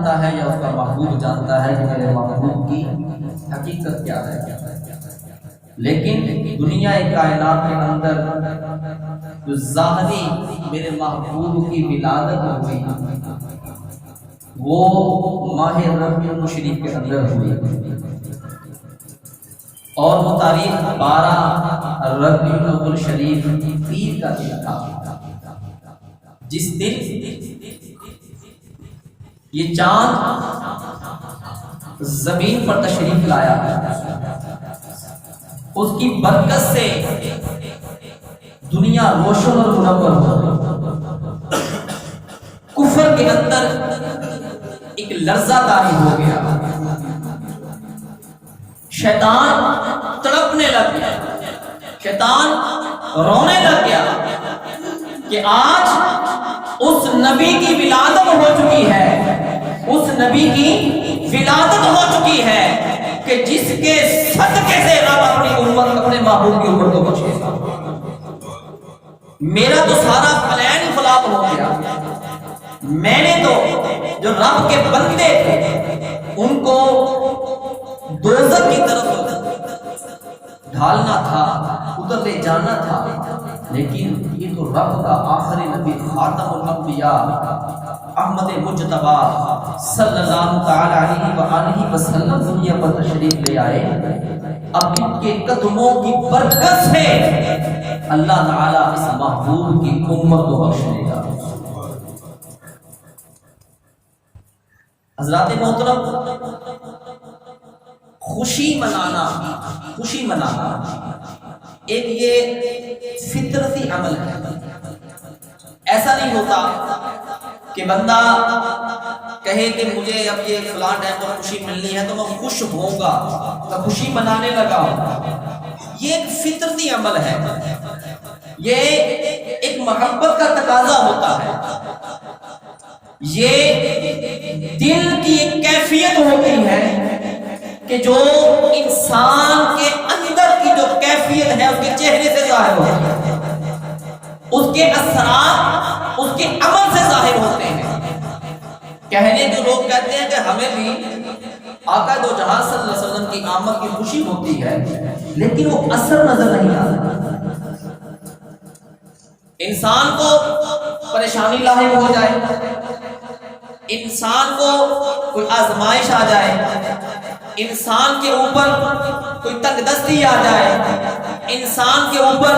جانتا ہے یا اس کا محبوب جانتا ہے کہ میرے محبوب کی حقیقت کیا ہے. لیکن دنیا کائنات کے اندر جو ظاہری میرے محبوب کی ولادت ہوئی وہ ماہ ربیع الشریف کے اندر ہوئی، اور وہ تاریخ 12 ربیع الاول شریف پیر کا دن تھا، جس دن یہ چاند زمین پر تشریف لایا. اس کی برکت سے دنیا روشن اور منور ہو. کفر کے اندر ایک لرزہ طاری ہو گیا، شیطان تڑپنے لگ گیا، شیطان رونے لگ گیا کہ آج اس نبی کی ولادت ہو چکی ہے، اس نبی کی ولادت ہو چکی ہے کہ جس کے صدقے سے رب اپنی امت اپنے محبوب کی امت کو بخشے گا. میرا تو سارا پلان فلاپ ہو گیا. میں نے تو جو رب کے بندے تھے ان کو دوزخ کی طرف ڈھالنا تھا، ادھر لے جانا تھا، لیکن یہ تو رب کا آخری نبی خاتم الانبیاء احمد مجتبی صلی اللہ تعالی علیہ وآلہ وسلم دنیا پر تشریف لے آئے. اب ان کے قدموں کی برکت سے اللہ تعالی اس محبوب کی امت کو بخش لے گا. حضرات محترم، خوشی منانا ایک یہ فطرتی عمل ہے. ایسا نہیں ہوتا کہ بندہ کہے کہ مجھے اب یہ فلاں ٹائم پر خوشی ملنی ہے تو میں خوش ہوں گا، میں خوشی منانے لگا ہوں. یہ ایک فطرتی عمل ہے، یہ ایک محبت کا تقاضا ہوتا ہے، یہ دل کی ایک کیفیت ہوتی ہے کہ جو انسان کے اندر کی جو کیفیت ہے اس کے چہرے سے ظاہر ہوتی ہے، اس کے اثرات اس کے عمل سے ظاہر ہوتے ہیں. کہنے جو لوگ کہتے ہیں کہ ہمیں بھی آقا دو جہاں صلی اللہ علیہ وسلم کی آمد کی خوشی ہوتی ہے، لیکن وہ اثر نظر نہیں آتا. انسان کو پریشانی لاحق ہو جائے، انسان کو کوئی آزمائش آ جائے، انسان کے اوپر کوئی تنگ دستی آ جائے، انسان کے اوپر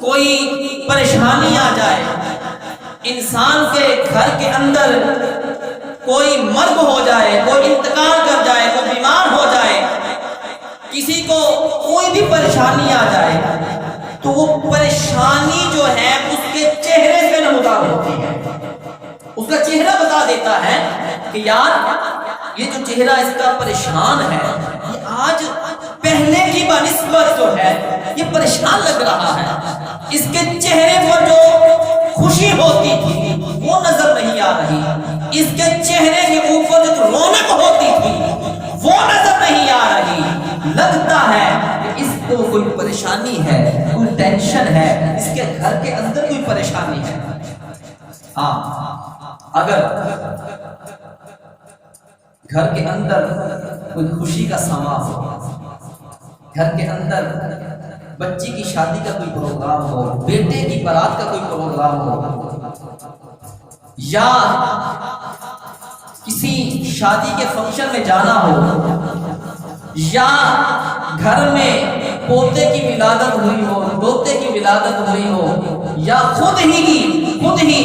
کوئی پریشانی آ جائے، انسان کے گھر کے اندر کوئی مرگ ہو جائے، کوئی انتقال کر جائے، کوئی بیمار ہو جائے، کسی کو کوئی بھی پریشانی آ جائے تو وہ پریشانی جو ہے اس کے چہرے سے نمودار ہوتی ہے. اس کا چہرہ بتا دیتا ہے کہ یار یہ جو چہرہ اس کا پریشان ہے، یہ آج پہلے کی بنسبت جو ہے یہ پریشان لگ رہا ہے. اس کے چہرے پر جو خوشی ہوتی تھی وہ نظر نہیں آ رہی، اس کے چہرے کے اوپر جو رونق ہوتی تھی وہ نظر نہیں آ رہی. لگتا ہے کہ اس کو کوئی پریشانی ہے، کوئی ٹینشن ہے، اس کے گھر کے اندر کوئی پریشانی ہے. ہاں، اگر گھر کے اندر کوئی خوشی کا سما ہو، گھر کے اندر بچی کی شادی کا کوئی پروگرام ہو، بیٹے کی بارات کا کوئی پروگرام ہو، یا کسی شادی کے فنکشن میں جانا ہو، یا گھر میں پوتے کی ولادت ہوئی ہو، دوتے کی ولادت ہوئی ہو، یا خود ہی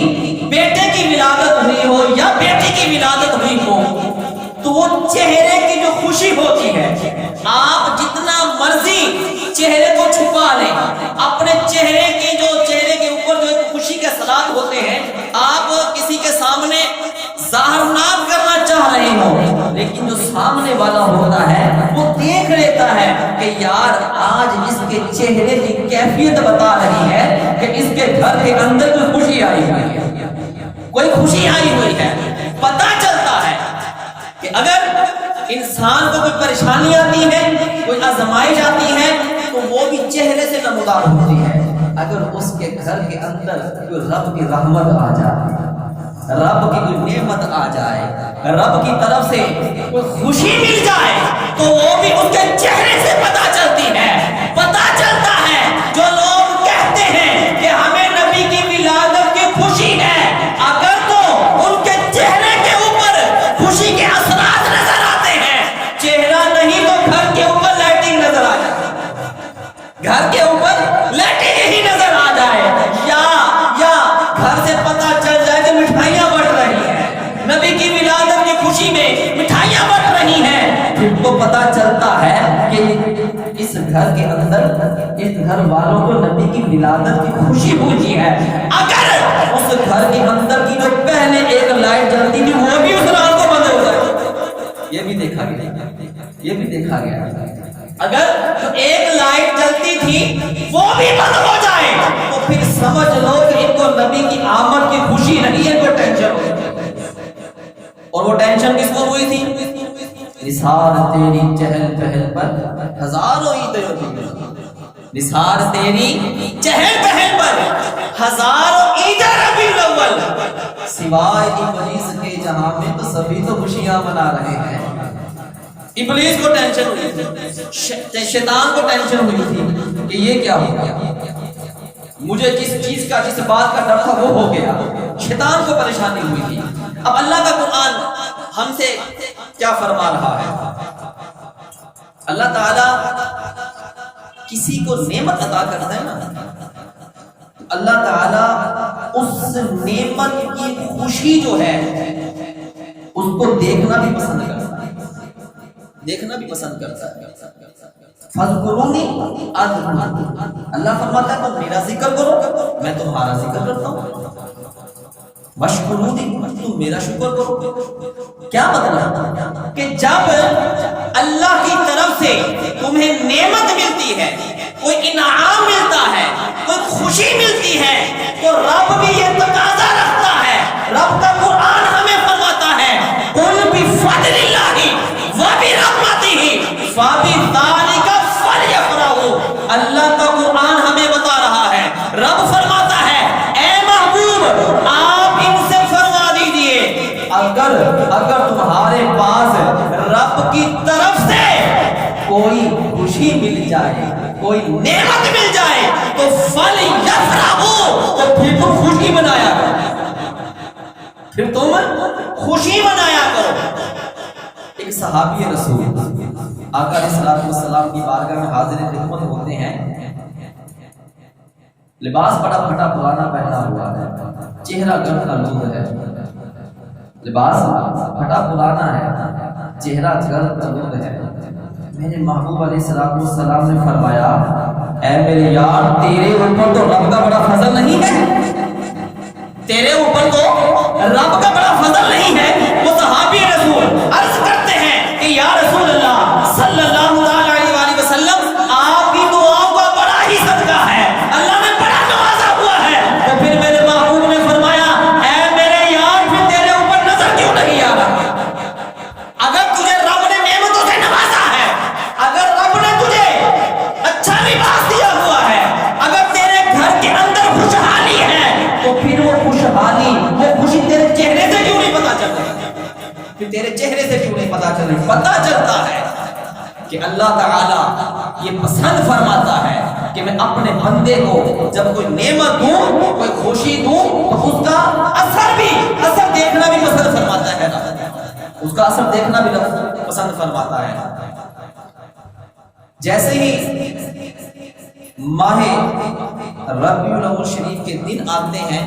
بیٹے کی ولادت ہوئی ہو یا بیٹی کی ولادت ہوئی ہو، تو وہ چہرے کی جو خوشی ہوتی ہے، آپ جتنا مرضی چہرے کو چھپا لیں، اپنے چہرے کے اوپر جو خوشی کے اثرات ہوتے ہیں آپ کسی کے سامنے ظاہر نہ کرنا چاہ رہے ہو، لیکن جو سامنے والا ہوتا ہے وہ دیکھ لیتا ہے کہ یار آج اس کے چہرے کی کیفیت بتا رہی ہے کہ اس کے گھر کے اندر کوئی خوشی آئی ہوئی ہے، کوئی خوشی آئی ہوئی ہے. پتہ چلتا ہے کہ اگر انسان کو کوئی پریشانی آتی ہے، کوئی آزمائش آتی ہے تو وہ بھی چہرے سے نمودار ہوتی ہے. اگر اس کے گھر کے اندر کوئی رب کی رحمت آ جائے، رب کی کوئی نعمت آ جائے، رب کی طرف سے کوئی خوشی مل جائے تو وہ بھی ان کے چہرے سے پتہ چلتی ہے، پتہ چلتا ہے۔ جو لوگ کہتے ہیں کہ ہمیں نبی کی ولادت کی خوشی ہے، اگر تو ان کے چہرے کے اوپر خوشی کے اثرات نظر آتے ہیں، چہرہ نہیں تو گھر کے اوپر لائٹنگ نظر آ جائے، گھر کے اوپر لائٹنگ ہی نظر آ جائے، یا گھر سے پتہ چل جائے کہ مٹھائیاں بٹ رہی ہیں، نبی کی ولادت کی خوشی میں مٹھائیاں بٹ رہی ہیں، پھر تو پتہ چلتا ہے کہ اس گھر کے اندر اس گھر والوں کو نبی کی ولادت کی خوشی پہنچی ہے۔ اگر اس گھر کے اندر کی جو پہلے ایک لائٹ جلتی تھی وہ بھی اس رات کو بند ہو جائے، یہ بھی دیکھا گیا، اگر جو ایک لائٹ جلتی تھی وہ بھی بند ہو جائے تو پھر سمجھ لو کہ ان کو نبی کی آمد کی خوشی نہیں ہے، کوئی ٹینشن ہوئی۔ اور وہ ٹینشن کس کو ہوئی تھی؟ نثار تیری چہل پہل پر ہزاروں عیدیں ہوتی، نثار تیری چہل پہل پر ہزاروں عیدیں ربیع الاول، سوائے ابلیس کے جہاں میں تو سبھی تو خوشیاں منا رہے ہیں۔ ابلیس کو ٹینشن ہوئی تھی، شیطان کو ٹینشن ہوئی تھی کہ یہ کیا ہو گیا، مجھے جس بات کا ڈر تھا وہ ہو گیا، شیطان کو پریشانی ہوئی تھی۔ اب اللہ کا قرآن ہم سے کیا فرما رہا ہے؟ اللہ تعالیٰ کسی کو نعمت عطا کرتا ہے نا، اللہ تعالیٰ اس نعمت کی خوشی جو ہے اس کو دیکھنا بھی پسند کرتا ہے، فَاذْكُرُونِي أَذْكُرْكُمْ، اللہ فرماتا ہے تم میرا ذکر کرو میں تمہارا ذکر کرتا ہوں، وَاشْكُرُونِي تم میرا شکر کرو۔ کیا مطلب کہ جب اللہ کی طرف سے تمہیں نعمت ملتی ہے، کوئی انعام ملتا ہے، کوئی خوشی ملتی ہے، تو رب بھی یہ تقاضا رکھتا ہے، رب کا قرآن ہمیں فرماتا ہے قُلْ بِفَضْلِ اللَّهِ وَبِرَحْمَتِهِ فَبِذَلِكَ فَلْيَفْرَحُوا۔ اللہ کا قرآن ہمیں بتا رہا ہے، رب فرماتا ہے اے محبوب آپ ان سے فرما دیجئے اگر تمہارے پاس رب کی طرف سے کوئی خوشی مل جائے، کوئی نعمت مل جائے تو فَلْيَفْرَحُوا، تو پھر تم خوشی منایا کرو، ایک صحابی رسول آقا علیہ السلام کی بارگاہ میں حاضر خدمت ہوتے ہیں، لباس بڑا پھٹا پرانا پہنا ہوا ہے، چہرہ گرد آلود ہے، لباس پھٹا پرانا ہے، چہرہ گرد آلود ہے۔ میرے محبوب علیہ السلام نے فرمایا اے میرے یار تیرے اوپر تو رب کا بڑا فضل نہیں ہے، تیرے اوپر تو رب کا بڑا فضل نہیں ہے۔ وہ صحابی رسول عرض کرتے ہیں کہ یا رسول اللہ صلی اللہ علیہ وآلہ وسلم آپ کی دعاؤں کا بڑا ہی صدقہ ہے، اللہ نے بڑا نوازا ہوا ہے۔ تو پھر میرے محبوب نے فرمایا اے میرے یار پھر تیرے اوپر نظر کیوں نہیں آ رہا؟ اگر تجھے رب نے نعمتوں سے نوازا ہے، اگر رب نے تجھے اچھا لباس دیا ہوا ہے، اگر تیرے گھر کے اندر خوشحالی ہے، تو پھر وہ خوشحالی وہ خوشی تیرے چہرے سے کیوں نہیں پتا چلتی؟ پھر تیرے چہرے سے کیوں نہیں پتا چلتی؟ پتا چلتا ہے کہ اللہ تعالیٰ یہ پسند فرماتا ہے کہ میں اپنے بندے کو جب کوئی نعمت دوں، کوئی خوشی دوں تو اس کا اثر دیکھنا بھی پسند فرماتا ہے، اس کا اثر دیکھنا بھی پسند فرماتا ہے۔ جیسے ہی ماہ ربیع الاول شریف کے دن آتے ہیں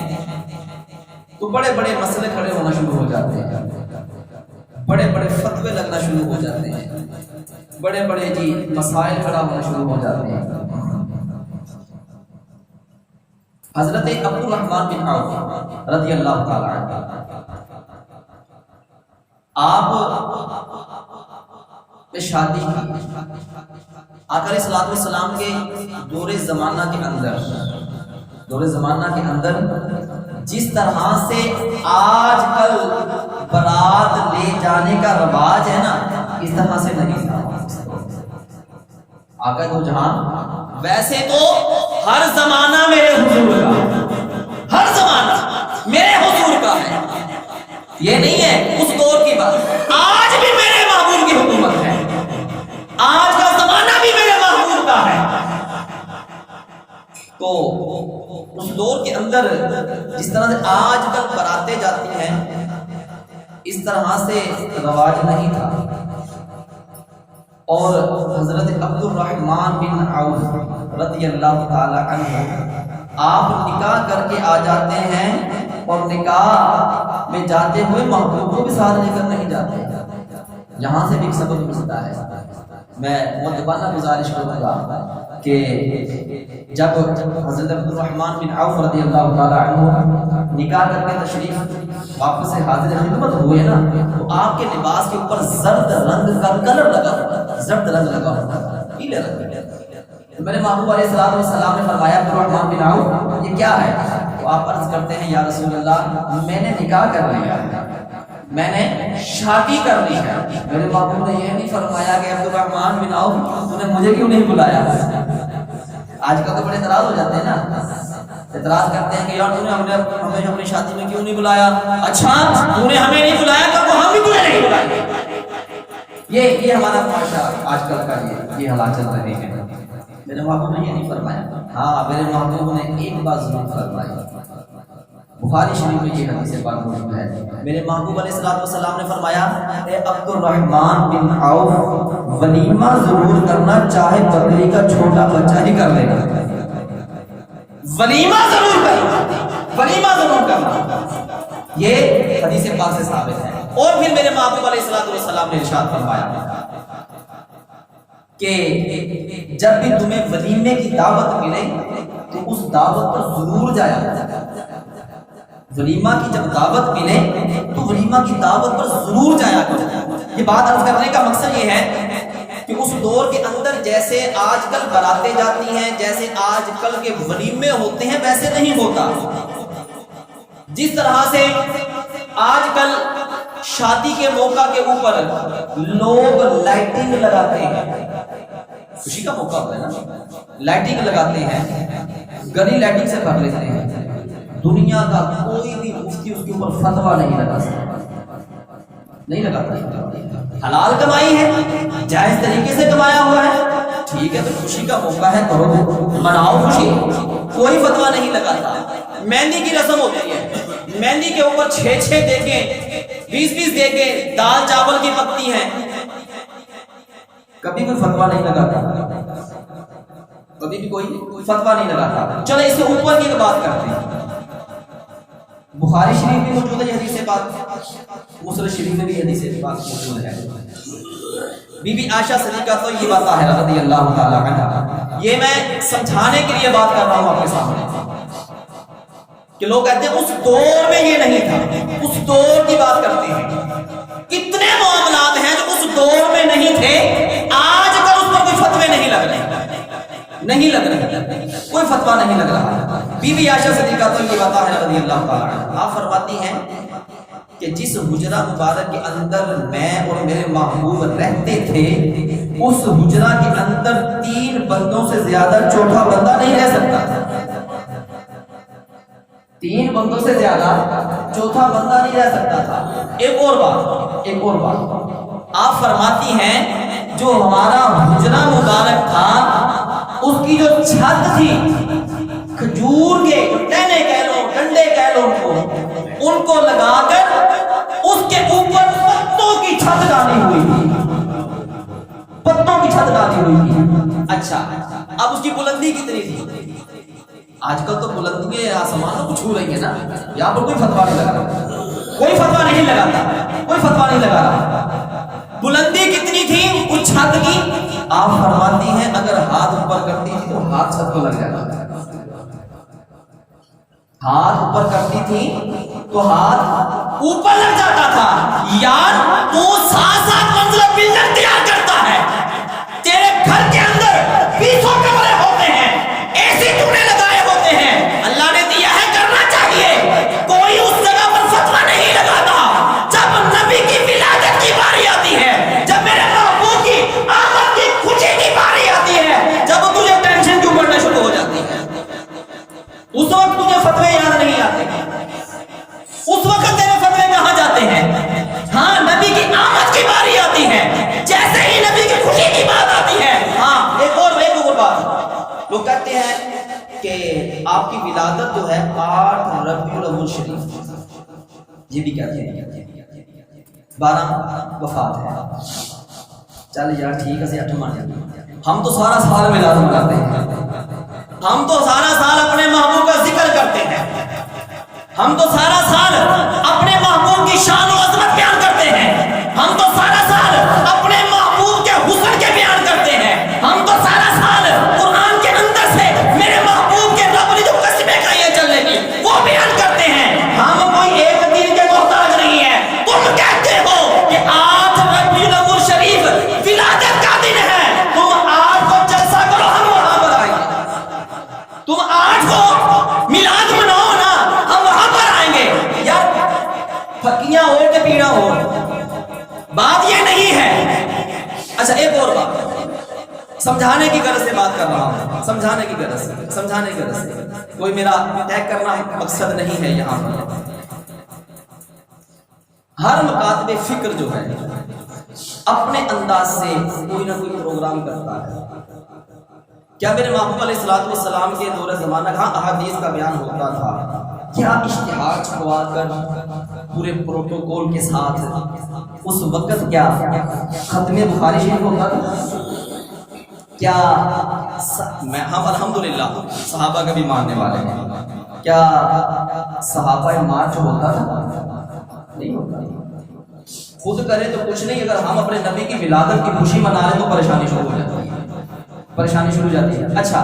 تو بڑے بڑے مسئلے کھڑے ہونا شروع ہو جاتے ہیں، بڑے بڑے فتوے لگنا شروع ہو جاتے ہیں، بڑے بڑے مسائل کھڑا ہونا شروع ہو جاتے ہیں۔ حضرت عبد الرحمن بن عوف رضی اللہ تعالی عنہ آپ نے شادی کی، آقا علیہ السلام کے دور زمانہ کے اندر جس طرح سے آج کل برات لے جانے کا رواج ہے نا، اس طرح سے نہیں تھا آقا دو جہاں۔ ویسے تو ہر زمانہ میرے حضور کا، ہر زمانہ میرے حضور کا ہے، یہ نہیں ہے اس دور کی بات، آج بھی میرے محبوب کی حکومت ہے، آج کا زمانہ بھی میرے محبوب کا ہے۔ تو اس دور کے اندر جس طرح سے آج کل براتیں جاتی ہیں اس طرح سے رواج نہیں تھا، اور حضرت عبد الرحمن بن عوف رضی اللہ تعالی عنہ آپ نکاح کر کے آ جاتے ہیں، اور نکاح میں جاتے ہوئے محبوب کو بھی ساتھ لے کر نہیں جاتے۔ یہاں سے بھی ایک سبق ملتا ہے۔ میں مؤدبانہ گزارش کروں گا کہ جب حضرت عبد الرحمن بن عوف رضی اللہ تعالی عنہ نکاح کر کے تشریف واپس سے حاضر خدمت ہوئے نا، تو آپ کے لباس کے اوپر زرد رنگ کا کلر لگا، زرد رنگ لگا ہوتا، پیلے رنگ کا۔ تو میرے محبوب علیہ السلام نے فرمایا عبد الرحمن بن عوف یہ کیا ہے؟ تو آپ عرض کرتے ہیں یا رسول اللہ میں نے نکاح کر لیا ہے، میں نے شادی کر لی ہے۔ میرے محبوب نے یہ نہیں فرمایا کہ عبد الرحمن بن عوف تو نے مجھے کیوں نہیں بلایا؟ آج کل تو بڑے اعتراض ہو جاتے ہیں نا، اعتراض کرتے ہیں کہ یار تو نے ہمیں اپنی شادی میں کیوں نہیں بلایا؟ اچھا تو نے ہمیں نہیں بلایا تو ہم بھی تمہیں نہیں بلائیں گے۔ یہ ہمارا معاشرہ آج کل کا یہ حالات چل رہے ہیں۔ میرے محبوب نے یہ نہیں فرمایا، ہاں میرے محبوب نے ایک بات ضرور فرمائی، بخاری شریف میں یہ حدیث پاک موجود ہے۔ میرے محبوب علیہ السلام نے فرمایا اے عبد الرحمن بن عوف ولیمہ ضرور کرنا، چاہے بکری کا چھوٹا بچہ ہی کر لے گا، ولیمہ ضرور کرنا، ولیمہ ضرور کرنا، یہ حدیث پاک سے ثابت ہے۔ اور پھر میرے محبوب علیہ السلام نے ارشاد فرمایا کہ جب بھی تمہیں ولیمے کی دعوت ملے تو اس دعوت پر ضرور جایا۔ ولیمہ کی جب دعوت ملے تو ولیمہ کی دعوت پر ضرور جایا کرو۔ یہ بات عرض کرنے کا مقصد یہ ہے کہ اس دور کے اندر جیسے آج کل براتیں جاتی ہیں، جیسے آج کل کے ولیمے ہوتے ہیں، ویسے نہیں ہوتا۔ جس طرح سے آج کل شادی کے موقع کے اوپر لوگ لائٹنگ لگاتے ہیں، خوشی کا موقع ہوتا ہے نا، لائٹنگ لگاتے ہیں، گلی لائٹنگ سے کر لیتے ہیں، دنیا کا کوئی بھی مفتی اس کے اوپر فتویٰ نہیں لگا سکتا، نہیں لگاتا۔ حلال کمائی ہے، جائز طریقے سے کمایا ہوا ہے، ٹھیک ہے تو خوشی کا موقع ہے کرو، مناؤ خوشی، کوئی فتویٰ نہیں لگاتا۔ مہندی کی رسم ہوتی ہے، مہندی کے اوپر 6 دیکھیں، 20 دیکھیں، دال چاول کی پکتی ہیں، کبھی کوئی فتویٰ نہیں لگاتا، کبھی بھی کوئی فتویٰ نہیں لگاتا۔ چلو اس سے اوپر کی بات کرتے ہیں، بخاری شریف میں موجود ہے یہ حدیث بات، مسلم شریف میں بھی حدیث بات موجود ہے۔ بی بی عائشہ صدیقہ طیبہ طاہرہ رضی اللہ تعالی عنہا، یہ میں سمجھانے کے لیے بات کر رہا ہوں آپ کے سامنے کہ لوگ کہتے ہیں اس دور میں یہ نہیں تھا، اس دور کی بات کرتے ہیں۔ کتنے معاملات ہیں جو اس دور میں نہیں تھے، آج کل اس پر کوئی فتوے نہیں لگ رہے، نہیں لگ رہے، کوئی فتویٰ نہیں لگ رہا۔ بی بی عائشہ صدیقہ طیبہ طاہرہ رضی اللہ تعالی عنہا آپ فرماتی ہیں کہ جس حجرہ مبارک کے اندر میں اور میرے محبوب رہتے تھے، اس حجرہ کے اندر 3 بندوں سے زیادہ چوتھا بندہ نہیں رہ سکتا تھا، 3 بندوں سے زیادہ چوتھا بندہ نہیں رہ سکتا تھا۔ ایک اور بات آپ فرماتی ہیں جو ہمارا حجرہ مبارک تھا اس کی جو چھت تھی، کھجور کے ٹہنے کہہ لو، ڈنڈے کہہ لو، ان کو لگا کر اس کے اوپر پتوں کی چھت ڈالی ہوئی تھی، پتوں کی چھت ڈالی ہوئی تھی۔ اچھا اب اس کی بلندی کتنی تھی؟ آج کل تو بلندی آسمانوں کو چھو رہی ہے نا، یہاں پر کوئی فتویٰ نہیں لگا رہا، کوئی فتویٰ نہیں لگاتا، کوئی فتویٰ نہیں لگا رہا۔ بلندی کتنی تھی اس چھت کی؟ آپ فرماتی ہیں اگر ہاتھ اوپر کرتی تھی تو ہاتھ چھت کو لگ جاتا تھا، ہاتھ اوپر کرتی تھی تو ہاتھ اوپر لگ جاتا تھا۔ یار تو 7 منزلہ بلڈنگ تیار کرتا ہے، تیرے گھر کے اندر 20 کمرے ہوتے ہیں، اے سی تو نے لگائے ہوتے ہیں، اللہ نے دیا ہے کرنا چاہیے، کوئی اس جگہ پر فتویٰ نہیں لگاتا۔ جب نبی کی ولادت کی باری آتی ہے، جب میرے محبوب کی آمد کی خوشی کی باری آتی ہے، جب تجھے ٹینشن کیوں بڑھنا شروع ہو جاتی ہے، اس وقت تجھے فتوے یاد نہیں آتے، اس وقت تیرے فتوے کہاں جاتے ہیں؟ جو ہے 8 ربیع الاول شریف، یہ بھی کہتے ہیں 12 وفات ہے۔ چل یار ٹھیک ہے، 8 مان جاتے، ہم تو سارا سال میلاد مناتے ہیں، ہم تو سارا سال اپنے محبوب کا ذکر کرتے ہیں، ہم تو سارا سال اپنے محبوب کی شان و عظمت بیان کرتے ہیں، ہم تو سارا سال اپنے محبوب کے حسن کے بیان کرتے ہیں، ہم تو سارا سال قرآن کے اندر سے میرے محبوب کے رب نے جو قسمیں کھائی ہیں چلنے کی وہ بیان کرتے ہیں۔ ہم کوئی ایک دن کے محتاج نہیں ہے۔ تم کہتے ہو کہ 8 ربیع الاول شریف ولادت کا دن ہے، تم 8 کو جلسہ کرو، ہم وہاں پر آئیں گے۔ تم 8 کو میلاد مناؤ نا، ہم وہاں پر آئیں گے۔ یار پھکیاں ہو کے پیڑا ہو، بات یہ نہیں ہے۔ اچھا ایک اور بات، سمجھانے کی غرض سے بات کر رہا ہوں، سمجھانے کی غرض سے، کوئی میرا ٹیگ کرنا مقصد نہیں ہے یہاں پر۔ ہر مکاتب فکر جو ہے اپنے انداز سے کوئی نہ کوئی پروگرام کرتا ہے۔ کیا میرے محبوب علیہ الصلوۃ والسلام کے دور زمانہ کہاں احادیث کا بیان ہوتا تھا؟ کیا اشتہار چھپوا کر پورے پروٹوکول کے ساتھ اس وقت کیا ختم بخاری شریف ہوتا تھا؟ کیا ہم الحمدللہ صحابہ کا بھی ماننے والے ہیں، کیا صحابہ مارچ ہوتا تھا؟ نہیں ہوتا۔ خود کرے تو کچھ نہیں، اگر ہم اپنے نبی کی ولادت کی خوشی منا رہے تو پریشانی شروع ہو جاتی ہے، پریشانی شروع ہو جاتی ہے۔ اچھا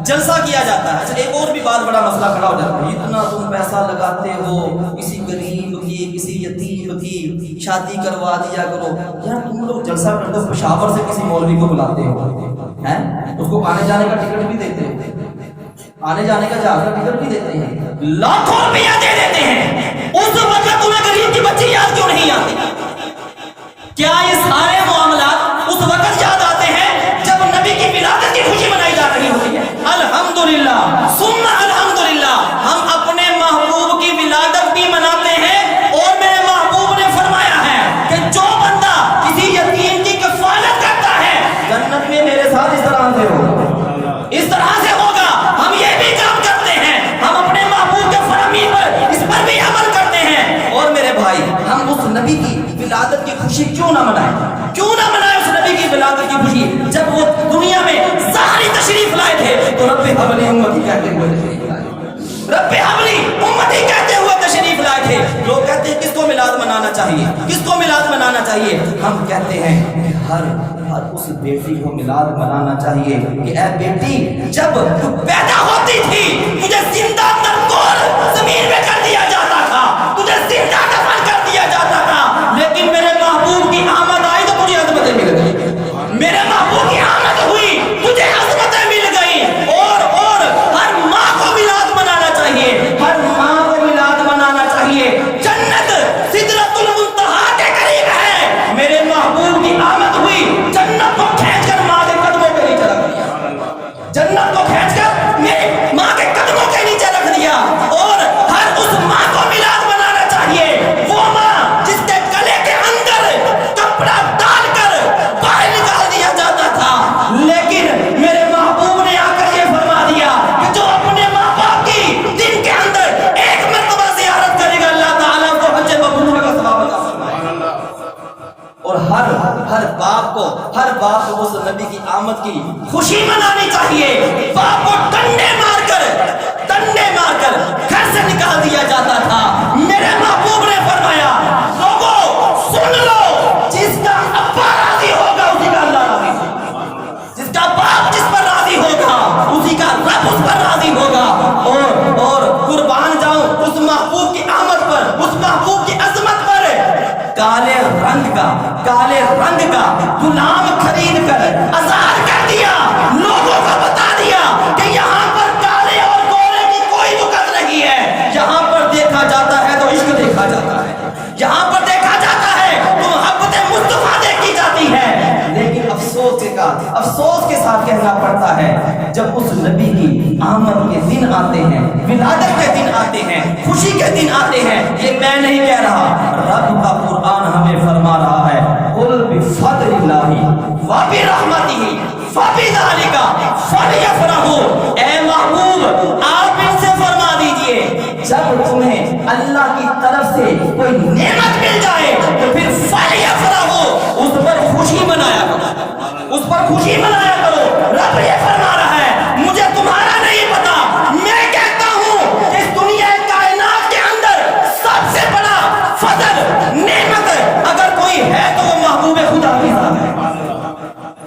جلسہ کیا جاتا ہے۔ اچھا ایک اور بھی بات بڑا مسئلہ کھڑا ہو جاتا ہے، اتنا تم پیسہ لگاتے ہو، کسی غریب کی کسی یتیم کی شادی کروا دیا کرو۔ یار تم لوگ جلسہ کرتے ہو، پشاور سے کسی مولوی کو بلاتے ہو ہیں، اس کو آنے جانے کا ٹکٹ بھی دیتے ہو، آنے جانے کا جہاز کا ٹکٹ بھی دیتے ہیں، لاکھوں روپیہ دے دیتے ہیں۔ اس وقت تمہیں غریب کی بچی یاد کیوں نہیں آتی؟ کیا یہ سارے معاملات اس وقت یاد آتے ہیں جب نبی کی ولادت کی خوشی منائی جا رہی ہوتی ہے؟ الحمدللہ ثم الحمدللہ ہم اپنے محبوب کی ولادت بھی مناتے ہیں، اور میرے محبوب نے فرمایا ہے کہ جو بندہ کسی یتیم کی کفالت کرتا ہے جنت میں میرے ساتھ اس طرح سے ہوگا، اس طرح سے ہوگا۔ ہم یہ بھی کام کرتے ہیں، ہم اپنے محبوب کے فرامین پر اس پر بھی عمل کرتے ہیں۔ اور میرے بھائی ہم اس نبی کی ولادت کی خوشی کیوں نہ منائیں؟ کیوں نہ منائیں اس نبی کی ولادت کی خوشی؟ جب وہ دنیا میں ظاہری تشریف لائے تھے تو رب حبلی امتی کہتے ہوئے تشریف لائے، رب حبلی امتی کہتے ہوئے تشریف لائے تھے۔ لوگ کہتے ہیں کس کو میلاد منانا چاہیے، کس کو میلاد منانا چاہیے؟ ہم کہتے ہیں کہ ہر اس بیٹی کو میلاد منانا چاہیے کہ اے بیٹی جب تو پیدا ہوتی تھی تجھے زندہ ترکور زمین میں کر دیا جاتا تھا، تجھے زندہ دفن کر دیا جاتا تھا، لیکن میرے محبوب کی آمد آئی تو تجھے عظمتیں مل گئی، میرے محبوب کی آمد ہوئی تجھے عظمتیں مل گئی۔ اور ہر ماں کو میلاد منانا چاہیے، ہر ماں کو میلاد منانا چاہیے۔ جنت سدرۃ المنتہا کے قریب ہے، میرے محبوب کی آمد ہوئی، جنت کو کھینچ کر ماں کے قدموں کے نیچے رکھ دیا، جنت کو کھینچ کر میری ماں کے قدموں کے نیچے رکھ دیا۔ اور ہر اس ماں کو میلاد منانا چاہیے، وہ ماں جس کے گلے کے اندر کپڑا ڈال کر باہر نکال دیا جاتا تھا، لیکن میرے محبوب نے آ کر یہ فرما دیا کہ جو اپنے ماں باپ کی دن کے اندر ایک مرتبہ زیارت کرے گا اللہ تعالیٰ کو حج مبرور کا ثواب عطا فرمائے گا۔ اور ہر باپ کو اس نبی کی آمد کی خوشی منانی چاہیے۔ باپ کو ڈنڈے مار کر گھر سے نکال دیا جاتا تھا۔ میرے محبوب نے فرمایا لوگوں سن لو، جس کا ابا راضی ہوگا اسی کا اللہ راضی ہوگا، جس کا باپ جس پر راضی ہوگا اسی کا رب اس پر راضی ہوگا۔ اور قربان جاؤں اس محبوب کی آمد پر، اس محبوب کی عظمت پر۔ کالے رنگ کا غلام خرید کر آزاد کر دیا، لوگوں کو بتا دیا کہ یہاں پر کالے اور گورے کی کوئی وقت نہیں ہے، یہاں پر دیکھا جاتا ہے تو عشق دیکھا جاتا ہے، یہاں پر دیکھا جاتا ہے تو محبت مصطفیٰ دیکھی جاتی ہے۔ لیکن افسوس کے ساتھ کہنا پڑتا ہے جب اس نبی کی آمد کے دن آتے ہیں، ولادت کے دن آتے ہیں، خوشی کے دن آتے ہیں، یہ میں نہیں کہہ رہا، رب کا قرآن ہمیں فرما رہا ہے قل بفضل اللہ وبرحمتہ فبذلک فلیفرحوا۔ اے محبوب آپ ان سے فرما دیجئے اگر تمہیں اللہ کی طرف سے کوئی نعمت مل جائے تو پھر فَلْيَفْرَحُوا، اس پر خوشی منایا کرو، اس پر خوشی منایا کرو۔ رب یہ فرما رہا ہے مجھے تمہارا نہیں پتا، میں کہتا ہوں کہ اس دنیا کائنات کے اندر سب سے بڑا فضل نعمت اگر کوئی ہے تو وہ محبوب خدا کی ذات ہے،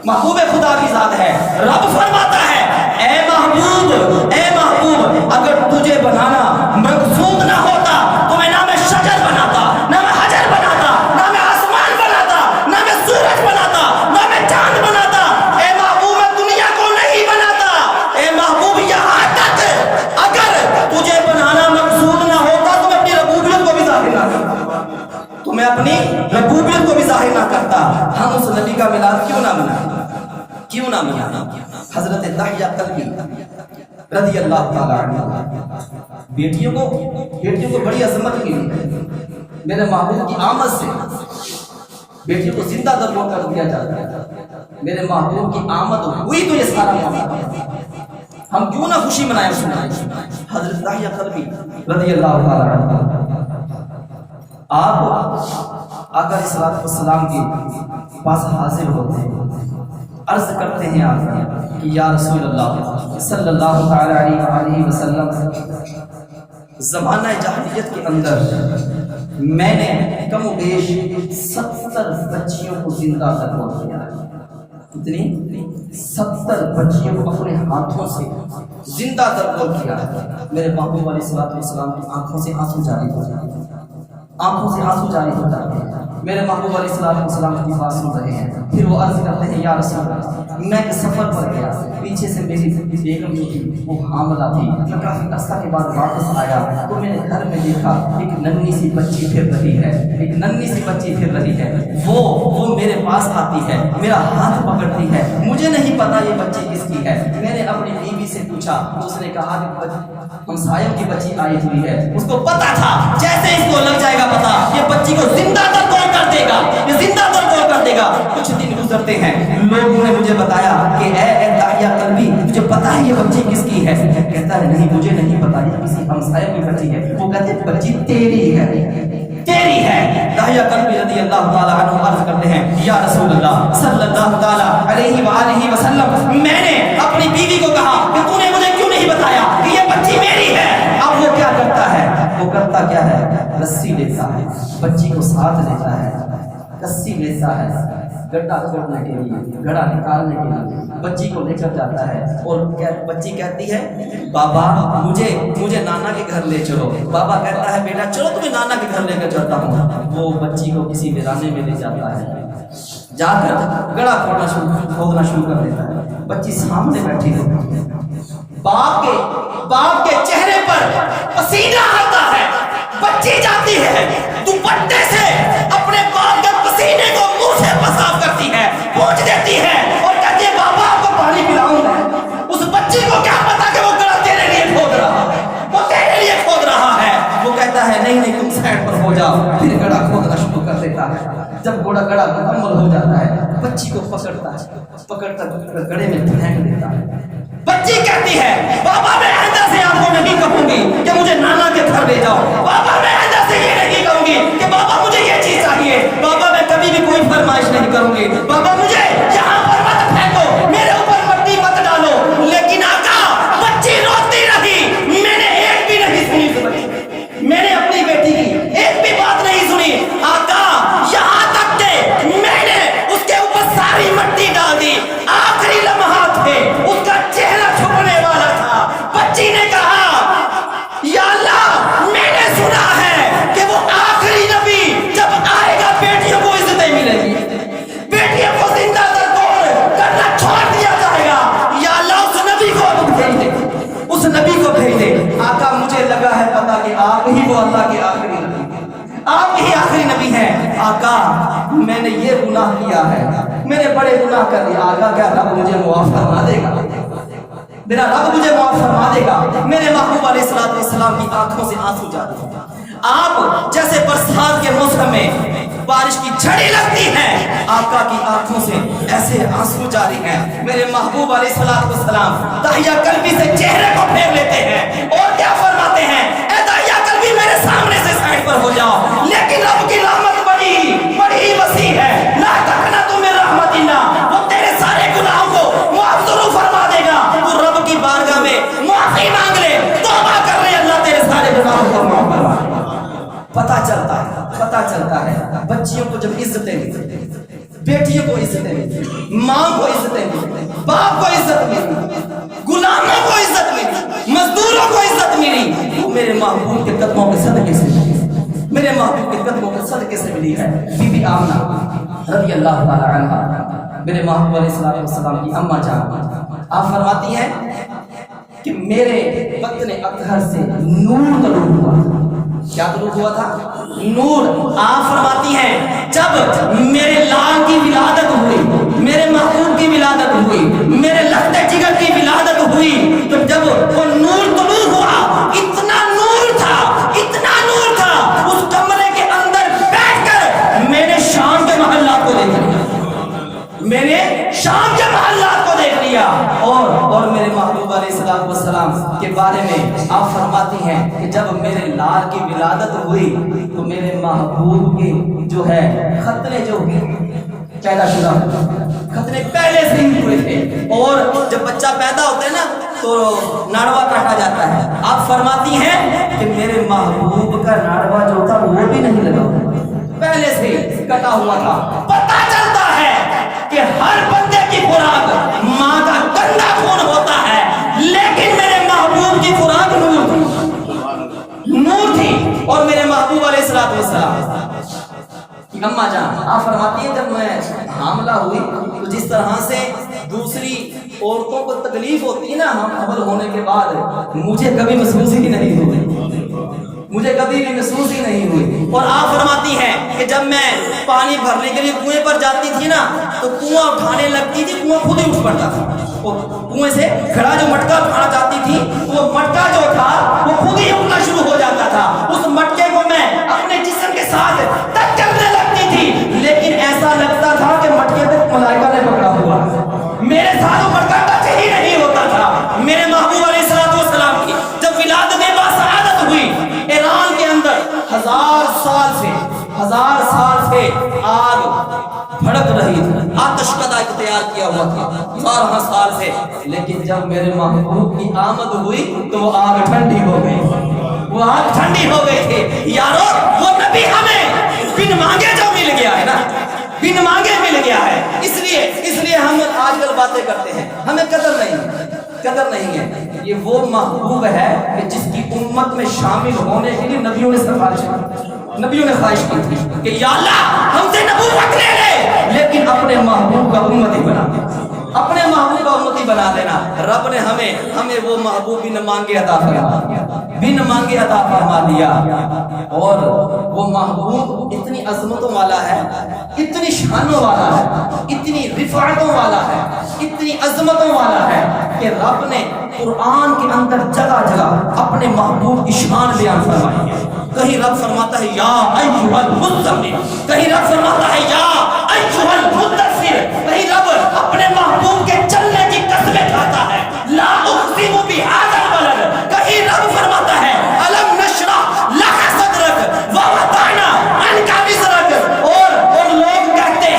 محبوب خدا کی ذات ہے۔ رب فرماتا ہے اے محبوب، اے محبوب، اگر تجھے بنانا مقصود نہ ہوتا تو میں نہ میں شجر بناتا، نہ میں حجر بناتا، نہ میں آسمان بناتا، نہ میں سورج بناتا، نہ میں چاند بناتا۔ اے محبوب میں دنیا کو نہیں بناتا۔ اے محبوب یہاں تک اگر تجھے بنانا مقصود نہ ہوتا تو میں اپنی ربوبیت کو بھی ظاہر نہ کرتا، تو میں اپنی ربوبیت کو بھی ظاہر نہ کرتا۔ ہم اس نبی کا میلاد کیوں نہ منائیں، کیوں نہ منائیں؟ حضرت دحیہ کلبی رضی اللہ تعالیٰ عنہ، بیٹیوں کو بڑی عظمت ملی میرے محبوب کی آمد سے، بیٹیوں کو زندہ دفن کر دیا جاتا ہے۔ میرے محبوب کی آمد ہوئی تو یہ سارا معاملہ، ہم کیوں نہ خوشی منائیں؟ حضرت دحیہ کلبی رضی اللہ تعالیٰ عنہ آپ آقا علیہ الصلوۃ والسلام کے پاس حاضر ہوتے ہیں، عرض کرتے ہیں آپ کہ یا رسول اللہ صلی اللہ تعالی علیہ وسلم، زمانہ جاہلیت کے اندر میں نے کم و بیش 70 بچیوں کو زندہ دفن کیا ہے۔ کتنی؟ 70 بچیوں کو اپنے ہاتھوں سے زندہ دفن کیا ہے۔ میرے محبوب علیہ الصلوۃ والسلام کی آنکھوں سے آنسو جاری ہو جاتے ہیں، آنکھوں سے آنسو جاری ہو جاتے ہیں۔ میرے محبوب علیہ السلام کی بات سن رہے ہیں، پھر وہ عرض کرتے ہیں یا رسول اللہ، میں ایک سفر پر گیا، پیچھے سے میری بیگم جو تھی وہ حاملہ تھی، میں کافی عرصہ کے بعد واپس آیا تو میں نے گھر میں دیکھا ایک ننھی سی بچی پھر رہی ہے، ایک ننھی سی بچی پھر رہی ہے، وہ میرے پاس آتی ہے، میرا ہاتھ پکڑتی ہے، مجھے نہیں پتا یہ بچی کس کی ہے۔ میں نے اپنی بیوی سے پوچھا، اس نے کہا کہ ہمسایوں کی بچی آئی ہوئی ہے۔ اس کو پتا تھا جیسے اس کو لگ جائے گا پتا یہ بچی کو زندہ تر کون کر دے گا، یہ زندہ تر کون کر دے گا۔ کچھ دن گزرتے ہیں، لوگوں نے مجھے بتایا کہ اے داعیہ قلبی تجھے پتا ہے یہ بچی کس کی ہے؟ کہتا ہے نہیں مجھے نہیں پتا، یہ کسی ہمسایہ کی بچی ہے۔ وہ کہتے ہیں بچی تیری ہے، تیری ہے۔ داعیہ قلبی رضی اللہ تعالی عنہ عرض کرتے ہیں یا رسول اللہ صلی اللہ تعالی علیہ وآلہ وسلم، میں نے اپنی بیوی کو کہا کہ تو نے مجھے کیوں نہیں بتایا کہ یہ بچی میری ہے؟ اب وہ کیا کرتا ہے؟ وہ کرتا کیا ہے؟ رسی لیتا ہے، بچی کو ساتھ لیتا ہے، رسی لیتا ہے، گڈھا کھودنے کے لیے، گڑھا نکالنے کے لیے بچی کو لے کر جاتا ہے، اور بچی کہتی ہے بابا مجھے نانا کے گھر لے چلو۔ بابا کہتا ہے بیٹا چلو تمہیں نانا کے گھر لے کر چلتا ہوں۔ وہ بچی کو کسی ویرانے میں لے جاتا ہے، جا کر گڑھا کھودنا شروع کر دیتا ہے، بچی سامنے بیٹھی رہتی ہے، باپ کے چہرے پر پسینہ آتا ہے، بچی جاتی ہے دوپٹے سے اپنے باپ کے پسینے کو منہ سے پیشاب کرتی ہے، پوچھ دیتی ہے اور کہتی ہے بابا آپ کو پانی پلاؤں میں۔ اس بچی کو کیا پتا کہ وہ گڑھا تیرے لیے کھود رہا ہے، وہ تیرے لیے کھود رہا ہے۔ وہ کہتا ہے نہیں تم سائڈ پر ہو جاؤ، پھر گڑھا کھودنا شروع کر دیتا ہے۔ جب گڑھا مکمل ہو جاتا ہے، بچی کو پکڑتا گڑھے میں پھینک دیتا ہے۔ بچی کہتی ہے بابا میں آئندہ سے آپ کو نہیں کہوں گی کہ مجھے نانا کے گھر لے جاؤ، بابا میں آئندہ سے یہ نہیں کہوں گی کہ بابا مجھے یہ چیز چاہیے، بابا میں کبھی بھی کوئی فرمائش نہیں کروں گی، بابا مجھے یہاں پر مت پھینکو، میرے اوپر مٹی مت ڈالو۔ لیکن آقا بچی روتی رہی، میں نے ایک بھی نہیں سنی، میں نے اپنی بیٹی کی ایک بھی بات نہیں سنی۔ آقا یہاں تک کہ میں نے اس کے اوپر ساری مٹی ڈال دی، آخری لمحات تھے، اس کا چہرہ چھپنے والا تھا۔ بچی نے کہا یا اللہ میں نے سنا ہے کہ وہ آخری نبی جب آئے گا بیٹیوں کو عزتیں ملے گی، بیٹیوں کو زندہ کرنا چھوڑ دیا جائے گا، یا اللہ اس نبی کو بھیج دے، اس نبی کو بھیج دے۔ آقا مجھے لگا ہے پتا کہ آپ ہی وہ اللہ کے آخری نبی ہیں، آپ ہی آخری نبی ہیں۔ آقا میں نے یہ گناہ کیا ہے، میں نے بڑے گناہ کر دیا، آقا کیا رب مجھے معاف فرما دے گا؟ میرا رب مجھے معاف فرما دے گا؟ میرے محبوب علیہ السلام کی آنکھوں سے آنسو جاری ہیں۔ آپ جیسے برسات کے موسم میں بارش کی جھڑی لگتی ہے، آقا کی آنکھوں سے ایسے آنسو جاری ہیں۔ میرے محبوب علیہ السلام داعیہ قلبی سے چہرے کو پھیر لیتے ہیں اور کیا فرماتے ہیں اے داعیہ قلبی میرے سامنے سے سائڈ پر ہو جاؤ. لیکن رب کی رحمت بڑی وسیع ہے. لا تقنطوا من رحمت اللہ. وہ تیرے سارے گناہوں کو معاف ضرور فرما دے گا. تو رب کی بارگاہ میں معافی مانگ لے, توبہ کر لے, اللہ تیرے سارے گناہوں کو معاف کروا دے گا. پتہ چلتا ہے بچیوں کو جب عزتیں ملتی, بیٹیوں کو عزتیں ملتی, ماں کو عزتیں ملتی, باپ کو عزت ملی, غلاموں کو عزت ملی, مزدوروں کو عزت ملی, وہ میرے محبوب کے قدموں کے صدقے سے ملی, میرے محبوب کے قدموں کے صدقے سے ملی ہے. بی بی آمنہ رضی اللہ تعالی عنہا میرے محبوب علیہ السلام کی اماں جان, آپ فرماتی ہیں کہ میرے بطن اطہر سے نور طلوع ہوا تھا. کیا طلوع ہوا تھا؟ نور. آپ فرماتی ہیں جب میرے لال کی ولادت ہوئی, میرے محبوب کی ولادت ہوئی, میرے لخت جگر کی ولادت ہوئی, تو جب وہ نور طلوع ہوا, اتنا نور تھا اس کمرے کے اندر بیٹھ کر میں نے شام کے محلات کو دیکھ لیا, اور میرے محبوب علیہ السلام کے بارے میں آپ فرماتی ہیں کہ جب میرے لال کی ولادت ہوئی تو میرے محبوب کی جو ہے خطرے جو پیدا شدہ خطرے پہلے سے ہی ہوئے تھے, اور جب بچہ پیدا ہوتا ہے نا تو ناڑوا کاٹا جاتا ہے. آپ فرماتی ہیں کہ میرے محبوب کا ناڑوا جو تھا وہ بھی نہیں لگا, پہلے سے کٹا ہوا تھا. پتہ چلتا ہے کہ ہر بندے کی خوراک ماں کا گندا خون ہوتا ہے, لیکن میرے محبوب کی خوراک نور تھی. اور میرے محبوب علیہ السلام کی اماں جان آپ فرماتی ہیں جب میں حاملہ ہوئی تو جس طرح سے دوسری عورتوں کو تکلیف ہوتی ہے نا حمل ہونے کے بعد, مجھے کبھی محسوس ہی نہیں ہوئی. اور آپ فرماتی ہیں کہ جب میں پانی بھرنے کے لیے کنویں پر جاتی تھی نا تو کنواں اٹھانے لگتی تھی, کنواں خود ہی اٹھ پڑتا تھا. کنویں سے کھڑا جو مٹکا اٹھانا چاہتی تھی وہ مٹکا جو تھا وہ خود ہی اٹھنا شروع ہو جاتا تھا. اس مٹکے کو میں اپنے جسم کے ساتھ ٹچ کرنے لگتی تھی, لیکن ایسا لگتا تھا کہ مٹکے تک ملائکہ نے پکڑا ہوا, میرے ساتھ وہ مٹکا ٹچ ہی نہیں ہوتا تھا. میرے محبوب علیہ السلام کی جب ولادت باسعادت ہوئی, ایران کے اندر 1000 سال سے آگ بھڑک رہی تھی, آتش کدا اختیار کیا ہوا تھا 12 سال سے, لیکن جب میرے محبوب کی آمد ہوئی تو وہ آگ ٹھنڈی ہو گئی تھی. یارو وہ نبی ہمیں بن مانگے جو مل گیا ہے نا, بن مانگے مل گیا ہے. اس لیے ہم آج کل باتیں کرتے ہیں, ہمیں قدر نہیں ہے. یہ وہ محبوب ہے کہ جس کی امت میں شامل ہونے کے لیے نبیوں نے خواہش کی تھی کہ یا اللہ ہم سے نبوت لے لے, لیکن اپنے محبوب کا امتی بنا دینا. رب نے ہمیں وہ محبوب بن مانگے عطا فرما دیا. اور وہ محبوب اتنی عظمتوں والا ہے, اتنی شانوں والا ہے, اتنی رفعتوں والا ہے, اتنی عظمتوں والا ہے کہ رب نے قرآن کے اندر جگہ جگہ اپنے محبوب کی شان بیان فرمائی ہے. کہیں رب فرماتا ہے یا ایھا المزمل, کہیں رب فرماتا ہے یا ایھا المدثر, کہیں رب اپنے محبوب کے چلنے کی قسمیں کھاتا ہے لا اقسم بہذا البلد, کہیں رب فرماتا ہے الم نشرح لک صدرک ووضعنا عنک وزرک. اور لوگ کہتے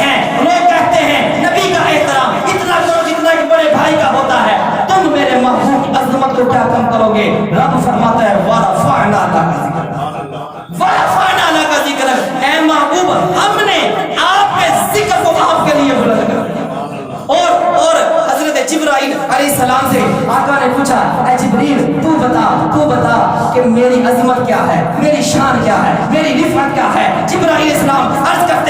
ہیں نبی کا احترام اتنا کرو جتنا کہ بڑے بھائی کا ہوتا ہے, تم میرے محبوب کی عظمت کو کیا کم کرو گے. رب فرماتا ہے ورفعنا لک ذکرک, اے محبوب ہم نے آپ کے ذکر کو آپ کے لیے بلند کر. اور حضرت جبرائیل علیہ السلام سے آقا نے پوچھا اے جبریل تو بتا کہ میری عظمت کیا ہے, میری شان کیا ہے, میری رفعت کیا ہے. جبرائیل علیہ السلام عرض کرتے